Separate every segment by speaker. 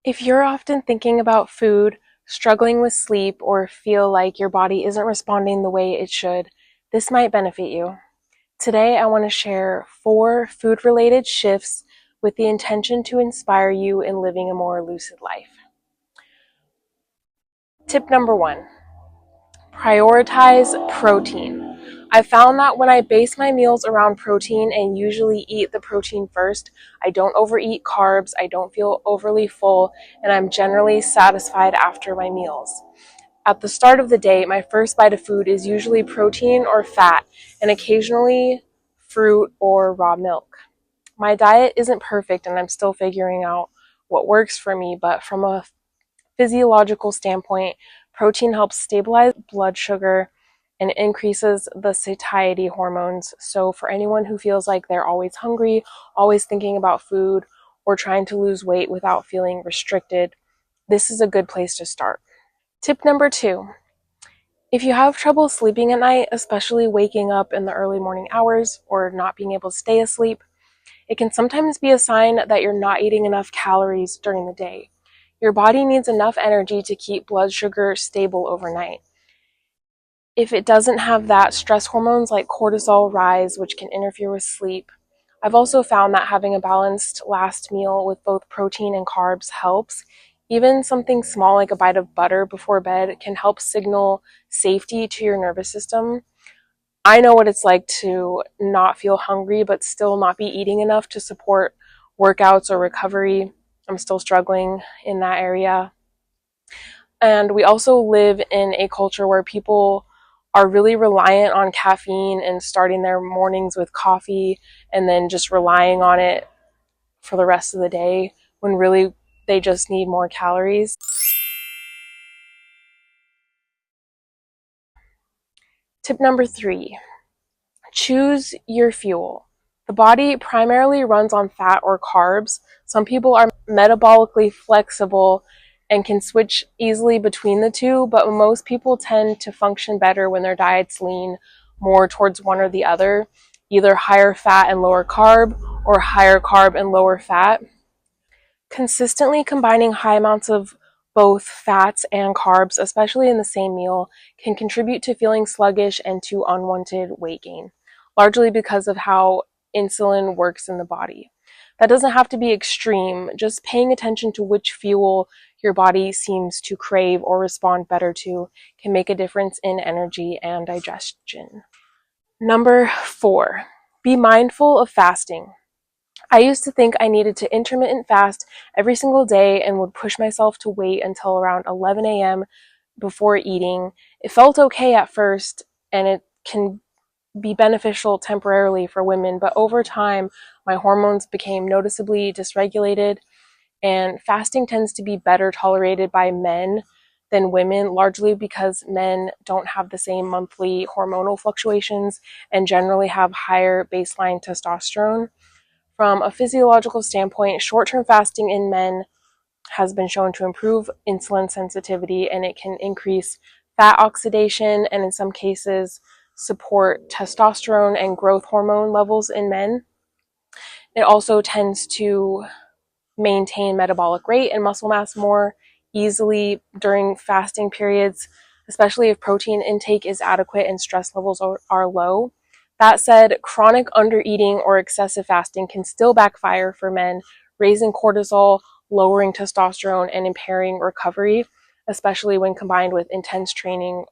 Speaker 1: If you're often thinking about food, struggling with sleep, or feel like your body isn't responding the way it should, this might benefit you. Today, I want to share 4 food-related shifts with the intention to inspire you in living a more lucid life. Tip number 1, prioritize protein. I found that when I base my meals around protein and usually eat the protein first, I don't overeat carbs, I don't feel overly full, and I'm generally satisfied after my meals. At the start of the day, my first bite of food is usually protein or fat, and occasionally fruit or raw milk. My diet isn't perfect and I'm still figuring out what works for me, but from a physiological standpoint, protein helps stabilize blood sugar and increases the satiety hormones. So for anyone who feels like they're always hungry, always thinking about food, or trying to lose weight without feeling restricted, this is a good place to start. Tip number 2, if you have trouble sleeping at night, especially waking up in the early morning hours or not being able to stay asleep, it can sometimes be a sign that you're not eating enough calories during the day. Your body needs enough energy to keep blood sugar stable overnight. If it doesn't have that, stress hormones like cortisol rise, which can interfere with sleep. I've also found that having a balanced last meal with both protein and carbs helps. Even something small like a bite of butter before bed can help signal safety to your nervous system. I know what it's like to not feel hungry but still not be eating enough to support workouts or recovery. I'm still struggling in that area. And we also live in a culture where people are really reliant on caffeine and starting their mornings with coffee and then just relying on it for the rest of the day when really they just need more calories. Tip number 3, choose your fuel. The body primarily runs on fat or carbs. Some people are metabolically flexible and can switch easily between the two, but most people tend to function better when their diets lean more towards one or the other, either higher fat and lower carb or higher carb and lower fat. Consistently combining high amounts of both fats and carbs, especially in the same meal, can contribute to feeling sluggish and to unwanted weight gain, largely because of how insulin works in the body. That doesn't have to be extreme, just paying attention to which fuel your body seems to crave or respond better to can make a difference in energy and digestion. Number 4, be mindful of fasting. I used to think I needed to intermittent fast every single day and would push myself to wait until around 11 a.m. before eating. It felt okay at first, and it can be beneficial temporarily for women, but over time, my hormones became noticeably dysregulated, and fasting tends to be better tolerated by men than women, largely because men don't have the same monthly hormonal fluctuations and generally have higher baseline testosterone. From a physiological standpoint, short-term fasting in men has been shown to improve insulin sensitivity, and it can increase fat oxidation and in some cases support testosterone and growth hormone levels in men. It also tends to maintain metabolic rate and muscle mass more easily during fasting periods, especially if protein intake is adequate and stress levels are low. That said, chronic undereating or excessive fasting can still backfire for men, raising cortisol, lowering testosterone, and impairing recovery, especially when combined with intense training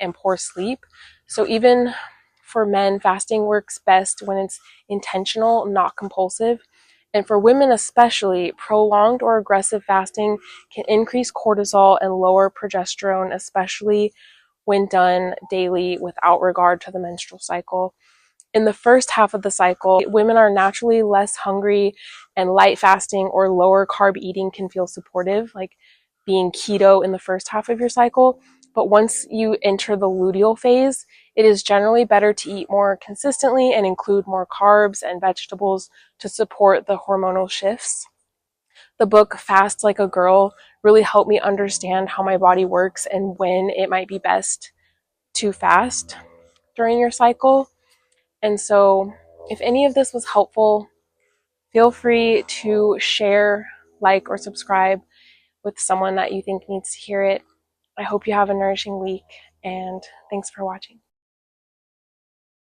Speaker 1: and poor sleep. So even for men, fasting works best when it's intentional, not compulsive. And for women especially, prolonged or aggressive fasting can increase cortisol and lower progesterone, especially when done daily without regard to the menstrual cycle. In the first half of the cycle, women are naturally less hungry, and light fasting or lower carb eating can feel supportive, like being keto in the first half of your cycle. But once you enter the luteal phase, it is generally better to eat more consistently and include more carbs and vegetables to support the hormonal shifts. The book Fast Like a Girl really helped me understand how my body works and when it might be best to fast during your cycle. And so if any of this was helpful, feel free to share, like, or subscribe. with someone that you think needs to hear it. I hope you have a nourishing week, and thanks for watching.